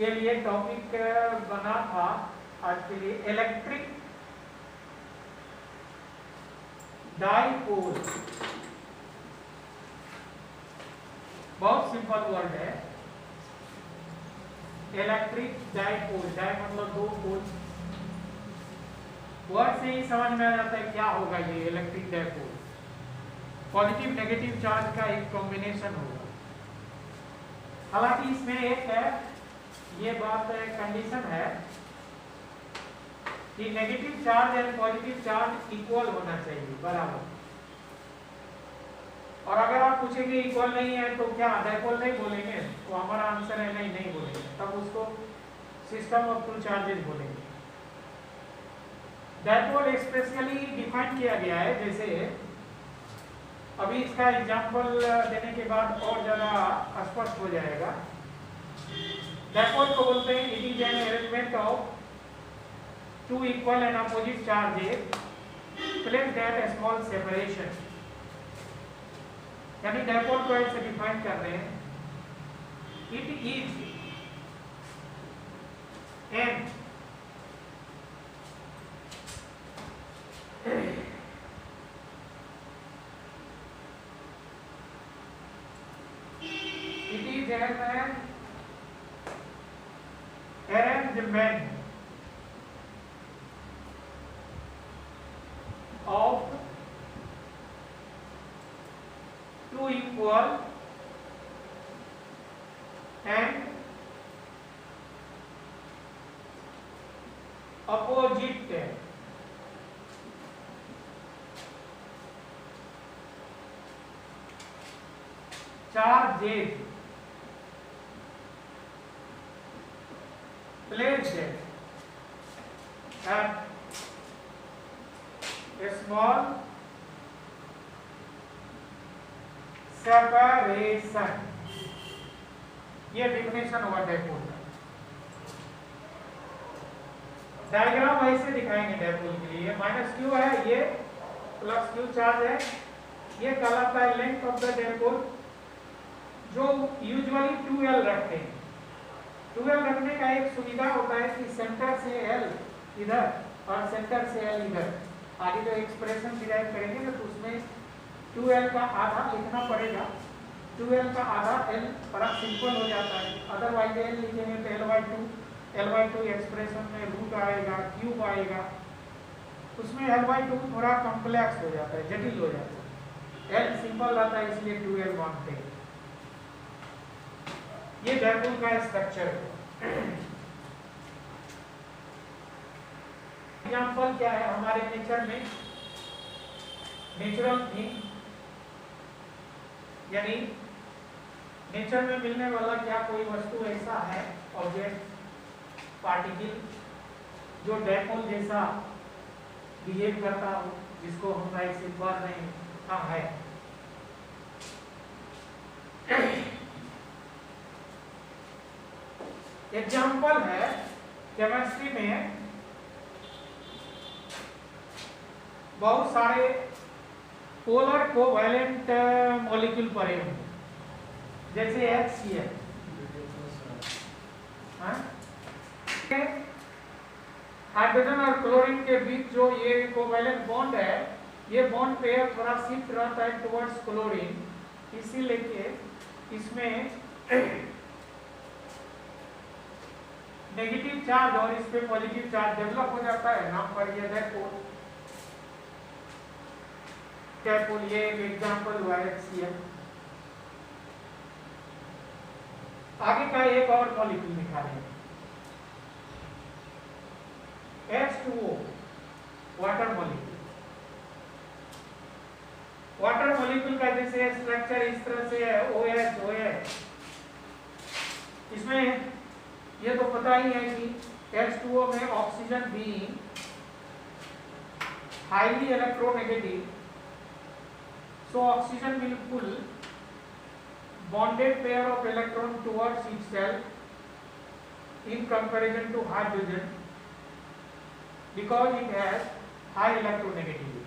के लिए टॉपिक बना था आज के लिए, इलेक्ट्रिक डाइपोल। बहुत सिंपल वर्ड है, इलेक्ट्रिक डाइपोल। डाई मतलब दो, पोल। वर्ड से ही समझ में आ जाता है क्या होगा ये electric dipole. Positive negative charge का एक कॉम्बिनेशन होगा। हालांकि इसमें एक है, ये बात कंडीशन है कि negative charge and positive charge equal होना चाहिए, बराबर। और अगर आप पूछेंगे इक्वल नहीं है तो क्या डाइपोल नहीं बोलेंगे, तो हमारा आंसर है नहीं, नहीं बोलेंगे, तब उसको सिस्टम ऑफ टू चार्जेस बोलेंगे। डाइपोल स्पेशली डिफाइन किया गया है, जैसे अभी इसका एग्जांपल देने के बाद और ज्यादा स्पष्ट हो जाएगा। डाइपोल को बोलते हैं it is an arrangement of two equal and opposite charges placed at a small separation. यानी डाइपोल को ऐसे डिफाइन कर रहे हैं, it is an an arrangement of two equal and opposite charges placed at a small separation। ये definition हुआ dipole का। Diagram ऐसे दिखाएंगे डाइपोल के लिए, माइनस क्यू है, ये प्लस क्यू चार्ज है, ये कहलाता है लेंथ ऑफ द डाइपोल, जो यूजुअली 2L रखते हैं। 2L रखने का एक सुविधा होता है कि सेंटर से L इधर और सेंटर से L इधर। आगे जो एक्सप्रेशन डिराइव करेंगे ना तो उसमें 2L का आधा लिखना पड़ेगा। 2L का आधा L बड़ा सिंपल हो जाता है, अदरवाइज L लिखेंगे तो L/2 एक्सप्रेशन में रूट आएगा, क्यूब आएगा, उसमें L/2 थोड़ा कॉम्प्लेक्स हो जाता है, जटिल हो जाता है। L सिंपल रहता है इसलिए 2L मानते हैं। ये डाइपोल का स्ट्रक्चर है। एग्जाम्पल क्या है हमारे नेचर में, नेचुरल थिंग, यानी नेचर में मिलने वाला क्या कोई वस्तु ऐसा है, ऑब्जेक्ट, पार्टिकल, जो डाइपोल जैसा बिहेव करता हो, जिसको हम ऐसे बार नहीं हाँ है। एग्जाम्पल है केमिस्ट्री में बहुत सारे पोलर कोवैलेंट मॉलिक्यूल पड़े हुए, जैसे HCl। हाइड्रोजन और क्लोरीन के बीच जो ये कोवैलेंट बॉन्ड है, ये बॉन्ड पेयर थोड़ा शिफ्ट रहता है टुवर्ड्स क्लोरीन, इसीलिए इसमें नेगेटिव चार्ज और इस पे पॉजिटिव चार्ज डेवलप हो जाता है, नाम पड़ गया डाइपोल। डाइपोल ये एक एग्जांपल हुआ HCl। आगे का एक और मॉलिक्यूल दिखा रहे हैं, H2O, water molecule. Water molecule का जैसे स्ट्रक्चर इस तरह से है, OH। इसमें ये तो पता ही है कि H2O में ऑक्सीजन भी highly electronegative, so oxygen will pull bonded pair of electron towards itself in comparison to hydrogen because it has high electronegativity।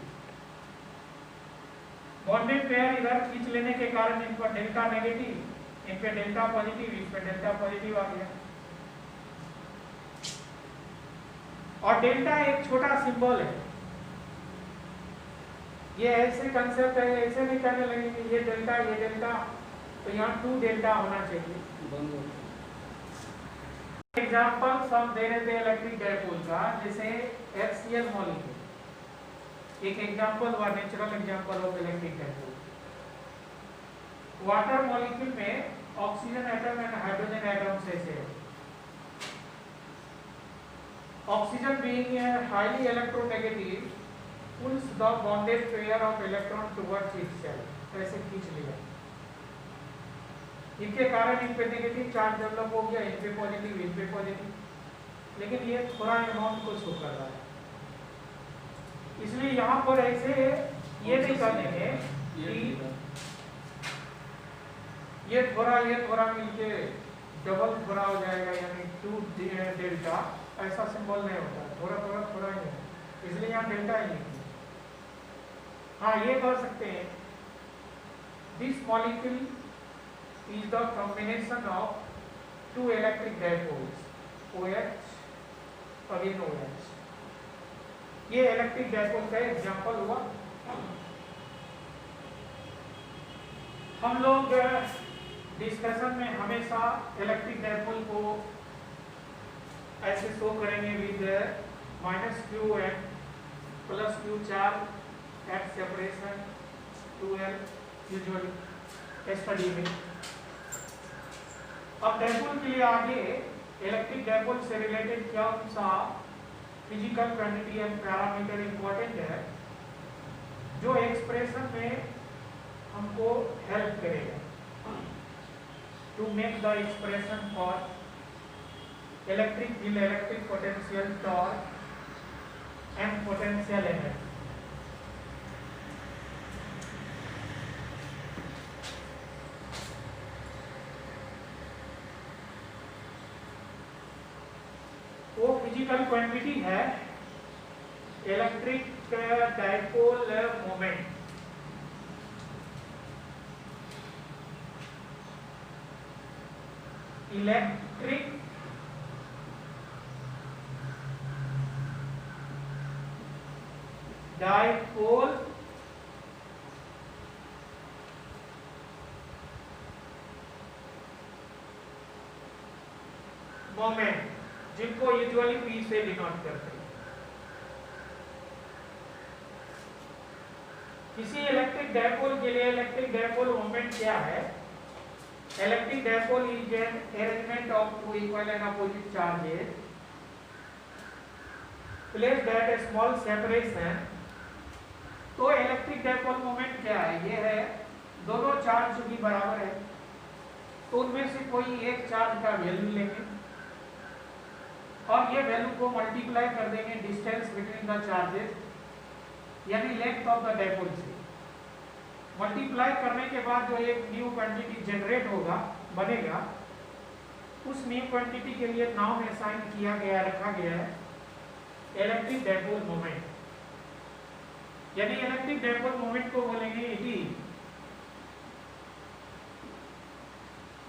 Bonded pair इधर खींच लेने के कारण इन पर डेल्टा नेगेटिव, इन पे डेल्टा पॉजिटिव, इस पे डेल्टा पॉजिटिव आ गया। और डेल्टा एक छोटा सिंबल है। ये ऐसे कंसेप्ट है, ऐसे नहीं कहने लगेंगे ये डेल्टा तो यहाँ 2 डेल्टा होना चाहिए। एग्जाम्पल हम दे रहे थे इलेक्ट्रिक डायपोल का, जैसे HCl मॉलिक्यूल एक एग्जाम्पल हुआ, natural example of electric dipole. Water molecule में oxygen atom and hydrogen atom से oxygen being highly electronegative pulls the bonded pair of electron towards itself, ऐसे खींच लिया। इनके कारण इन पे नेगेटिव चार्ज डेवलप हो गया, इन पे पॉजिटिव, लेकिन ये थोड़ा अमाउंट को शो कर रहा है, इसलिए यहाँ पर ऐसे ये नहीं कर देंगे कि ये थोड़ा मिलके डबल थोड़ा हो जाएगा, यानी 2 डेल्टा, ऐसा सिंबल नहीं होता, थोड़ा ही है, इसलिए यहाँ डेल्टा ही लिखिए। हाँ, ये कर सकते हैं, this molecule is the combination of 2 electric dipoles, OH again OH। ये इलेक्ट्रिक डायपोल का एग्जाम्पल हुआ। हम लोग डिस्कशन में हमेशा इलेक्ट्रिक डायपोल को ऐसे शो करेंगे with -q and +q charge at separation 2l usually study में। अब डायपोल के लिए आगे इलेक्ट्रिक डायपोल से रिलेटेड क्या सा physical quantity and parameter important है, जो एक्सप्रेशन में हमको हेल्प करेगा to make the expression for electric field, electric potential, torque and potential energy. वो फिजिकल क्वांटिटी है electric dipole moment. Electric dipole moment, जिनको यूजुअली P से डिनोट करते हैं। किसी इलेक्ट्रिक डायपोल के लिए इलेक्ट्रिक डायपोल मोमेंट क्या है? Electric dipole is an arrangement of 2 equal and opposite charges placed at a small separation। तो इलेक्ट्रिक डायपोल मोमेंट क्या है? ये है दोनों चार्ज जो कि बराबर है, तो उनमें से कोई एक चार्ज का वैल्यू लेंगे और ये वैल्यू को मल्टीप्लाई कर देंगे डिस्टेंस बिटवीन द चार्जेस, यानी लेंथ ऑफ द डायपोल से। मल्टीप्लाई करने के बाद जो एक न्यू क्वांटिटी जनरेट होगा, बनेगा, उस न्यू क्वांटिटी के लिए नाम असाइन किया गया, रखा गया है इलेक्ट्रिक डायपोल मोमेंट। यानी इलेक्ट्रिक डायपोल मोमेंट को बोलेंगे it is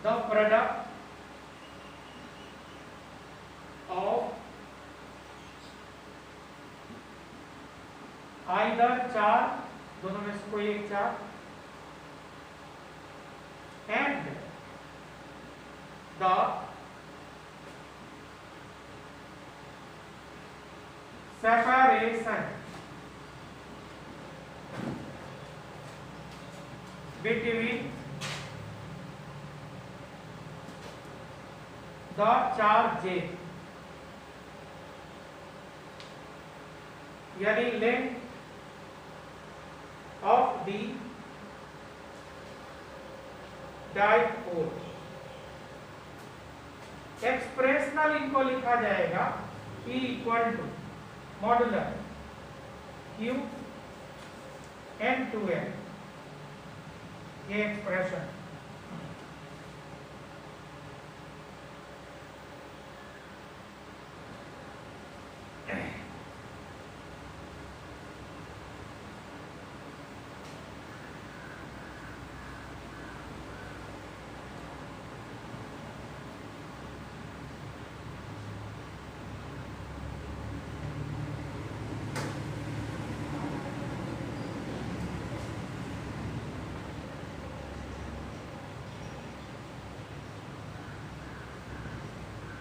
the product of either charge, दोनों में से कोई एक charge, and the separation between the charges, यानी length of the dipole। Expressional इनको लिखा जाएगा P equal to modular Q N2L, ये expression.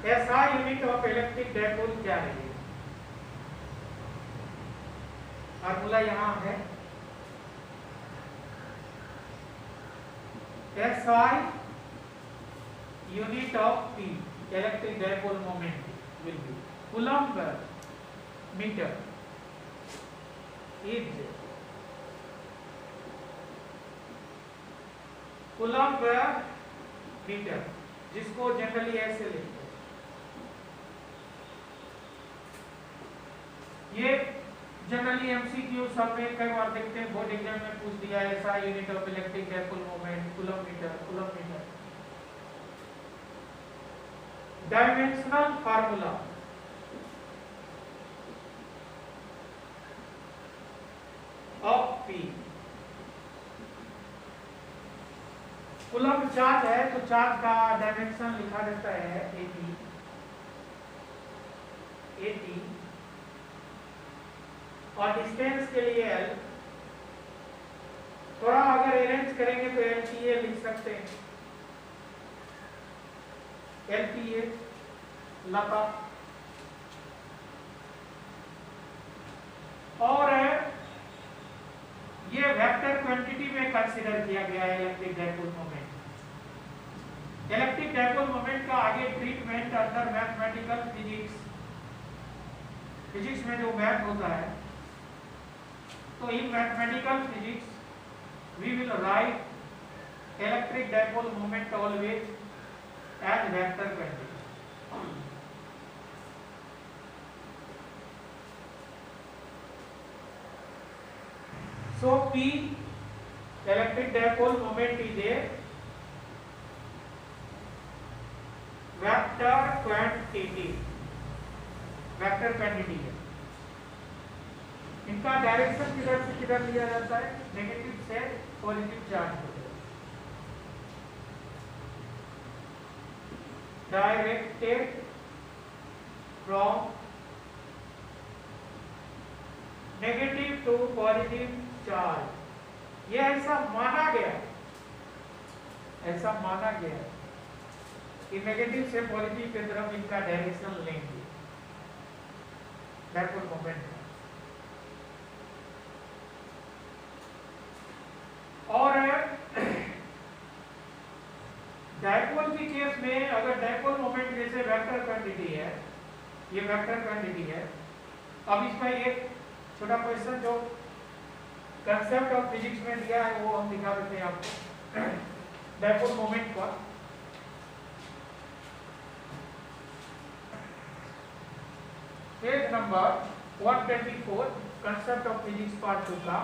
SI unit of electric dipole क्या है? फार्मूला यहाँ है, SI unit of P electric dipole moment will be Coulomb meter is Coulomb meter, जिसको generally ऐसे लिखते हैं। ये जनरली एमसीक्यू सब में कई बार देखते हैं, बोर्ड एग्जाम में पूछ दिया है, SI unit of electric dipole moment coulomb metre. Dimensional formula of P, coulomb charge है तो चार्ज का डायमेंशन लिखा रहता है AT, और डिस्टेंस के लिए L, थोड़ा अगर अरेंज करेंगे तो LPA लिख सकते हैं, LPA लता। और ये वेक्टर क्वांटिटी में कंसीडर किया गया है electric dipole moment. Electric dipole moment का आगे ट्रीटमेंट अंडर मैथमेटिकल फिजिक्स में जो मैथ होता है, तो in mathematical physics we will write electric dipole moment always as vector quantity. So P electric dipole moment is a vector quantity है। इनका direction किधर से किधर लिया जाता है? नेगेटिव से पॉजिटिव चार्ज होता है। Directed from negative to positive charge. ये ऐसा माना गया कि नेगेटिव से पॉजिटिव की तरफ इनका डायरेक्शन लेंगे डायपोल मोमेंट का। और डायपोल की केस में अगर डायपोल मोमेंट जैसे वेक्टर क्वांटिटी है, ये वेक्टर क्वांटिटी है। अब इसमें एक छोटा क्वेश्चन जो कंसेप्ट ऑफ फिजिक्स में दिया है वो हम दिखा देते हैं आपको। डायपोल मोमेंट का page number 124, concept of physics part 2 का।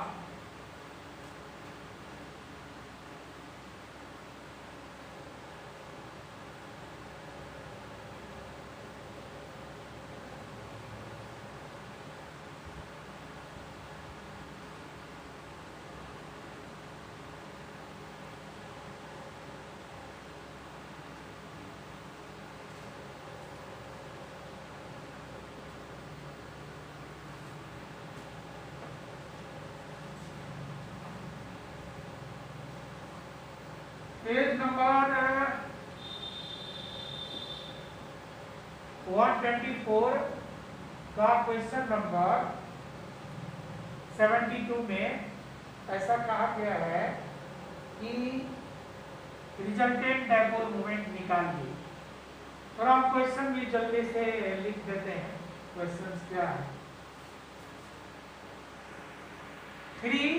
पेज नंबर 124 का क्वेश्चन नंबर 72 में ऐसा कहा गया है कि रिजल्टेंट डायपोल मोमेंट निकालिए। थोड़ा हम क्वेश्चन भी जल्दी से लिख देते हैं। क्वेश्चन क्या है? 3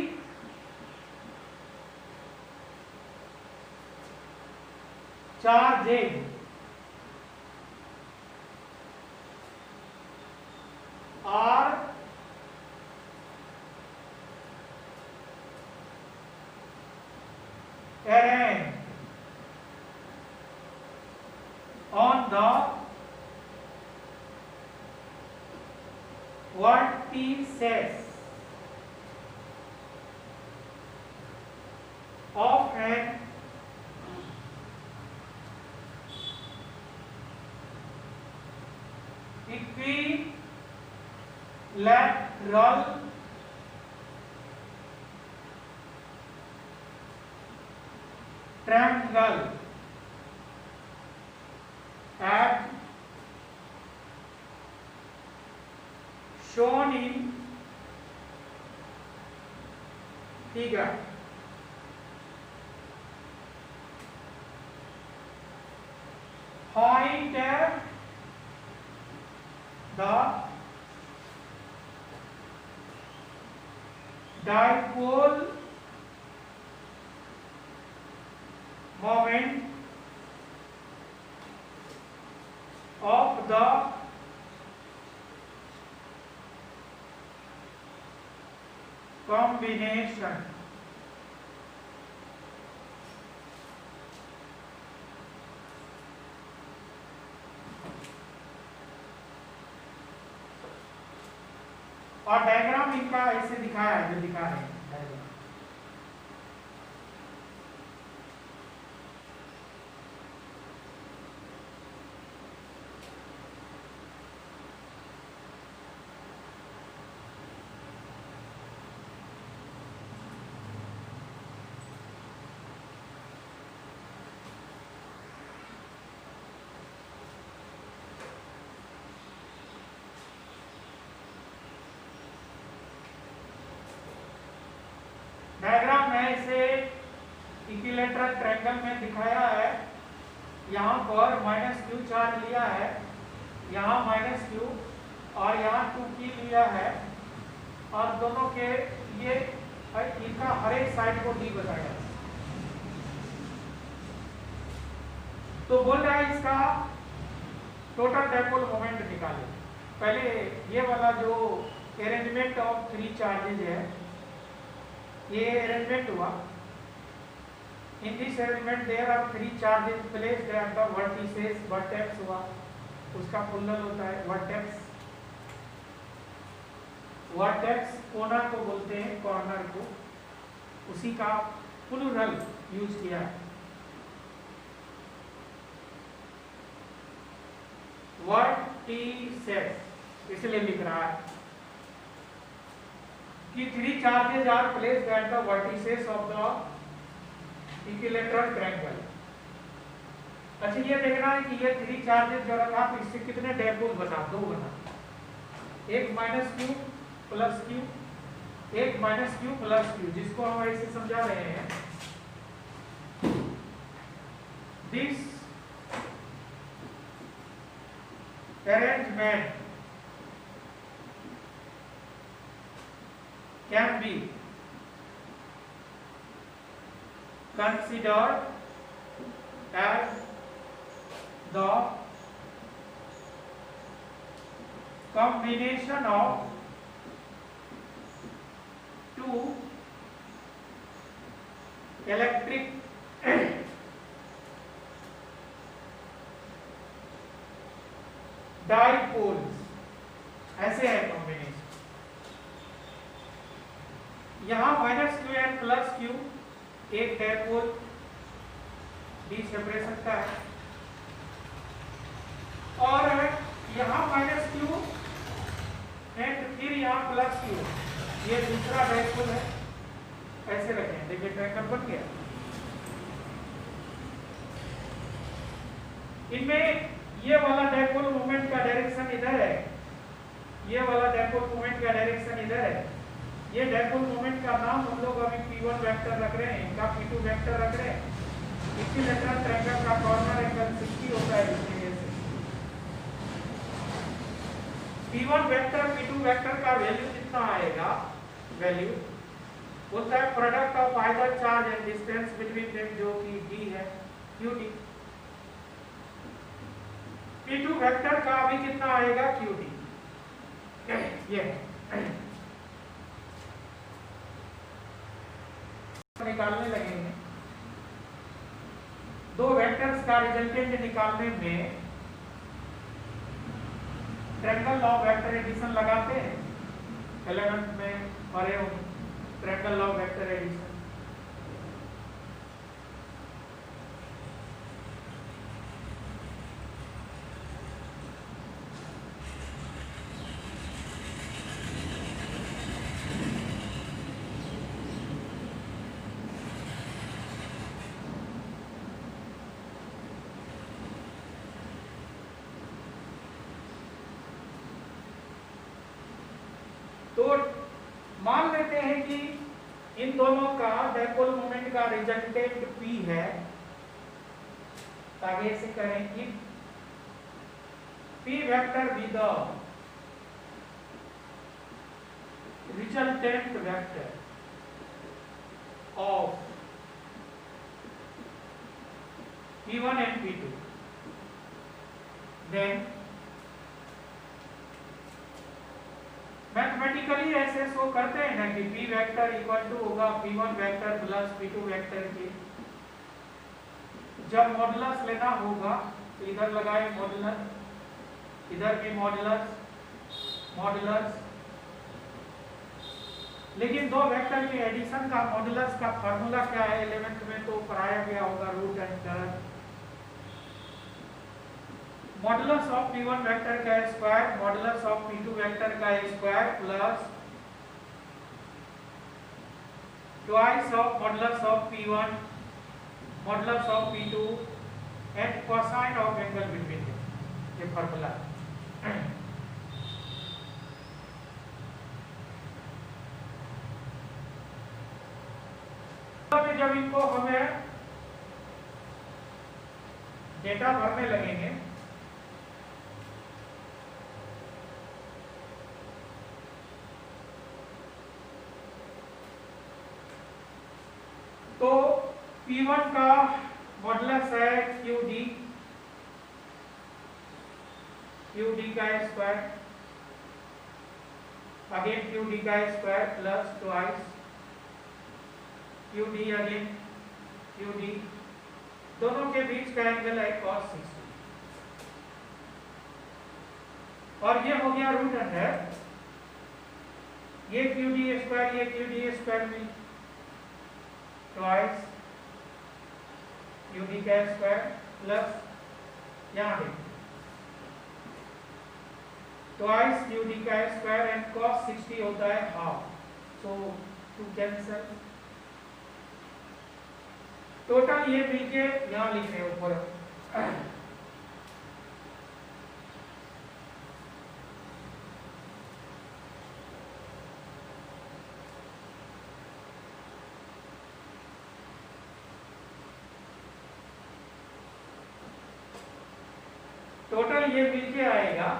charges are arranged on the vertices of an equilateral triangle at shown in figure. Find the dipole moment of the combination और डायग्राम इनका ऐसे दिखाया है जो दिखा रहे हैं डायग्राम। डायग्राम में इसे इक्विलैटरल ट्रायंगल में दिखाया है। यहाँ पर -q चार्ज लिया है, यहाँ -q और यहाँ 2p लिया है और दोनों के ये इनका हर एक साइड को d बताया है। तो बोल रहा है इसका टोटल डायपोल मोमेंट निकाले। पहले ये वाला जो अरेंजमेंट ऑफ 3 चार्जेज है, ये अरेंजमेंट हुआ। In this arrangement there are 3 charges placed at the vertices. Vertex हुआ, उसका प्लूरल होता है वर्टेक्स। वर्टेक्स कोना को बोलते हैं, कॉर्नर को, उसी का प्लूरल यूज किया है। वर्टिसेस इसलिए लिख रहा है कि 3 charges are placed at the vertices of the equilateral triangle। अच्छा ये देखना है कि ये 3 charges जो रखा तो इससे कितने डायपोल बना, 2 बना। एक -q प्लस q, एक -q प्लस q, जिसको हम ऐसे समझा रहे हैं। This arrangement can be considered as the combination of 2 electric dipoles। ऐसे है कॉम्बिनेशन। यहाँ -q और +q एक डायपोल डी सेपरेशन का है और यहाँ -q एंड फिर यहाँ +q ये दूसरा डायपोल है। ऐसे रखें, देखिए ट्रायंगल बन गया। इनमें ये वाला डायपोल मोमेंट का डायरेक्शन इधर है, ये वाला डायपोल मोमेंट का डायरेक्शन इधर है। ये डायपोल मोमेंट का नाम हम लोग अभी P1 वेक्टर रख रहे हैं, इनका P2 वेक्टर रख रहे हैं। इक्विलैटरल ट्रायंगल का कॉर्नर एंगल 60 होता है, इसकी वजह से P1 वेक्टर P2 वेक्टर का वैल्यू कितना आएगा? वैल्यू होता है product of either charge and distance between them, जो कि d है, qd। P2 वेक्टर का अभी कितना आएगा? qd। ये निकालने लगेंगे। 2 वेक्टर्स का रिजल्टेंट निकालने में ट्रायंगल लॉ वेक्टर एडिशन लगाते हैं 11th में पढ़े हो, ट्रायंगल लॉ वेक्टर एडिशन। तो मान लेते हैं कि इन दोनों का डायपोल मोमेंट का रिजल्टेंट P है। आगे से करें कि P vector be the resultant vector of P1 and P2, then mathematically ऐसे शो करते हैं ना कि P वेक्टर इक्वल टू होगा P1 vector plus P2 vector के। जब मॉडुलस लेना होगा तो इधर लगाए मॉडुलस, इधर भी मॉडुलस मॉडुलस, लेकिन दो वेक्टर के एडिशन का मॉडुलस का फार्मूला क्या है 11th में तो पढ़ाया गया होगा, root under modulus of P1 vector का square modulus of P2 vector का square plus twice of modulus of P1 modulus of P2 and cosine of angle between them, ये फार्मूला। तो जब इनको हमें डेटा भरने लगेंगे तो P1 का मॉडुलस है QD का स्क्वायर, अगेन QD का square plus twice QD again QD, दोनों के बीच का एंगल है cos 60 और ये हो गया रूट अंडर ये QD स्क्वायर ये QD स्क्वायर में ट्वाइस QD का स्क्वायर प्लस यहाँ पे ट्वाइस QD का स्क्वायर एंड cos 60 होता है half, so two cancel, total ये मिलके यहाँ लिख रहे हैं ऊपर टोटल ये मिलके आएगा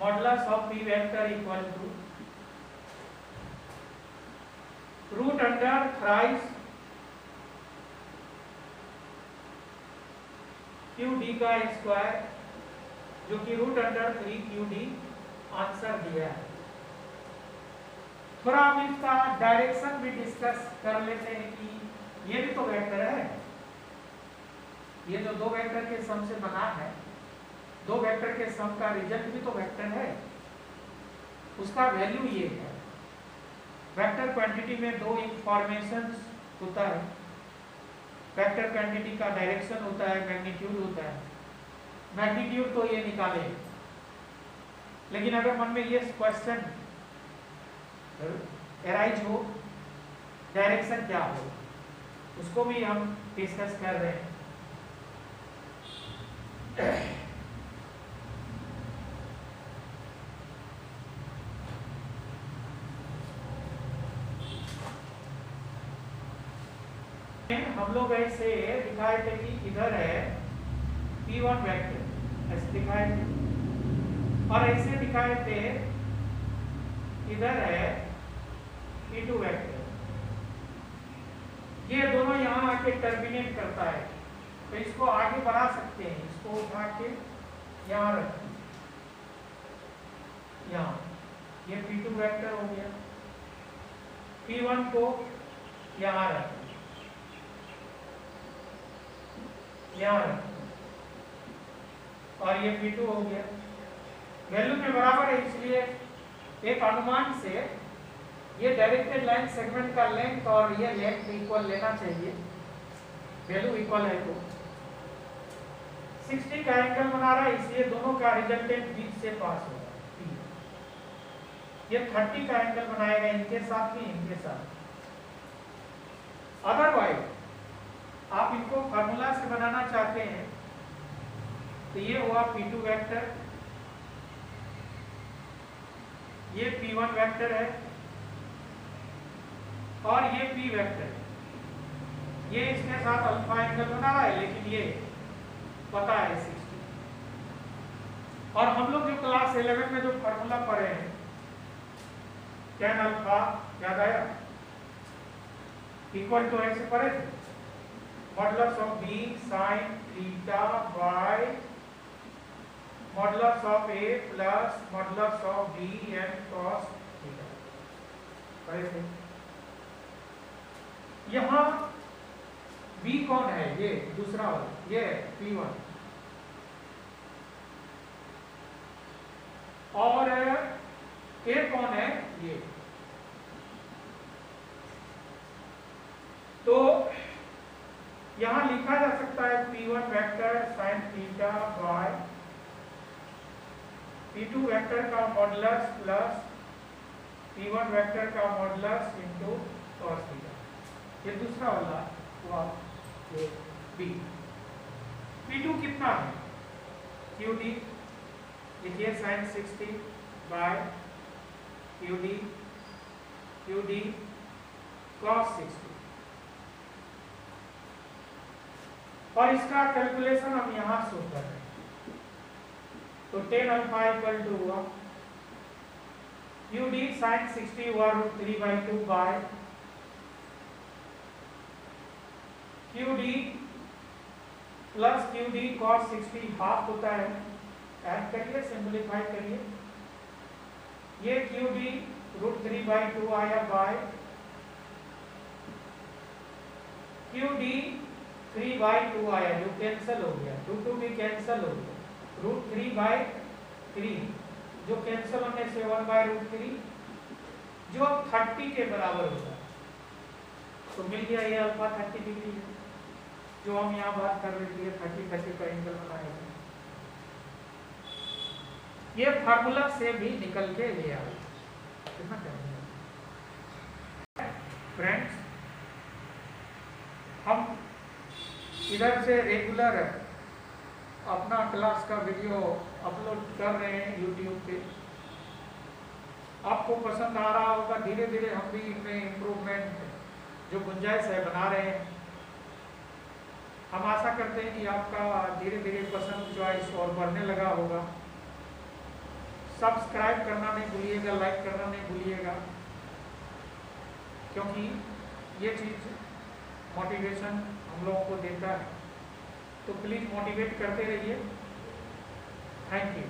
modulus of P vector equal to root under thrice QD का स्क्वायर जो कि रूट अंडर 3QD आंसर दिया है। थोड़ा हम इसका डायरेक्शन भी डिस्कस कर लेते हैं कि ये भी तो वेक्टर है, ये जो दो वेक्टर के सम से बना है, दो वेक्टर के सम का रिजल्ट भी तो वेक्टर है, उसका वैल्यू ये है। वेक्टर क्वांटिटी में दो इंफॉर्मेशंस होता है, वेक्टर क्वांटिटी का डायरेक्शन होता है, मैग्नीट्यूड होता है। मैग्नीट्यूड तो ये निकाले, लेकिन अगर मन में ये क्वेश्चन एराइज हो डायरेक्शन क्या हो, उसको भी हम डिस्कस कर रहे हैं। हम लोग ऐसे दिखाए थे कि इधर है P1 वेक्टर, ऐसे दिखाए थे, और ऐसे दिखाए थे इधर है P2 वेक्टर। ये दोनों यहाँ आके टर्मिनेट करता है, तो इसको आगे बढ़ा सकते हैं, इसको उठा के यहाँ रखें, यहाँ ये P2 वेक्टर हो गया, P1 को यहाँ रखें, यहाँ रखें, और ये P2 हो गया। वैल्यू में बराबर है, इसलिए एक अनुमान से ये डायरेक्टेड लाइन सेगमेंट का लेंथ और ये लेंथ इक्वल लेना चाहिए, वैल्यू इक्वल है तो 60 का एंगल बना रहा है, इसलिए दोनों का रिजल्टेंट बीच से पास होगा। ये 30 का एंगल बनाएगा इनके साथ भी इनके साथ। अदरवाइज आप इनको फार्मूला से बनाना चाहते हैं तो ये हुआ P2 वेक्टर, ये P1 वेक्टर है और ये P वेक्टर है। ये इसके साथ अल्फा एंगल बना रहा है, लेकिन ये पता है 60। और हम लोग जो क्लास 11 में जो फॉर्मूला पढ़े हैं tan अल्फा, याद आया? इक्वल टू ऐसे पढ़े थे, modulus of b sin theta by modulus of a plus modulus of b n cos theta पढ़े थे। यहाँ b कौन है? ये दूसरा वाला, ये P1, और a कौन है? ये। तो यहां लिखा जा सकता है P1 vector sin theta by P2 vector का मॉडुलस प्लस P1 वेक्टर का मॉडुलस इनटू cos थीटा। ये दूसरा वाला हुआ ये B। P2 कितना है? QD लिखिए sin 60 बाय QD cos 60। और इसका कैलकुलेशन हम यहाँ शो कर रहे हैं। तो tan अल्फा इक्वल टू हुआ QD sin 60 हुआ √3/2 by QD plus QD cos 60 half होता है। ऐड करिए, सिंपलीफाई करिए। ये QD √3/2 आया बाय QD 3/2 आया, जो कैंसिल हो गया, 2 भी कैंसिल हो गया, √3/3 जो कैंसिल होने से 1/√3 जो 30 के बराबर होगा। तो मिल गया ये अल्फा 30 डिग्री है, जो हम यहाँ बात कर रहे थे 30 का एंगल बनाया। ये फार्मूला से भी निकल के ले आए। फ्रेंड्स, हम इधर से रेगुलर अपना क्लास का वीडियो अपलोड कर रहे हैं YouTube पे। आपको पसंद आ रहा होगा, धीरे धीरे हम भी इनमें इम्प्रूवमेंट जो गुंजाइश है बना रहे हैं। हम आशा करते हैं कि आपका धीरे धीरे पसंद चॉइस और बढ़ने लगा होगा। सब्सक्राइब करना नहीं भूलिएगा, लाइक करना नहीं भूलिएगा, क्योंकि ये चीज़ मोटिवेशन हम लोगों को देता है। तो प्लीज़ मोटिवेट करते रहिए। Thank you.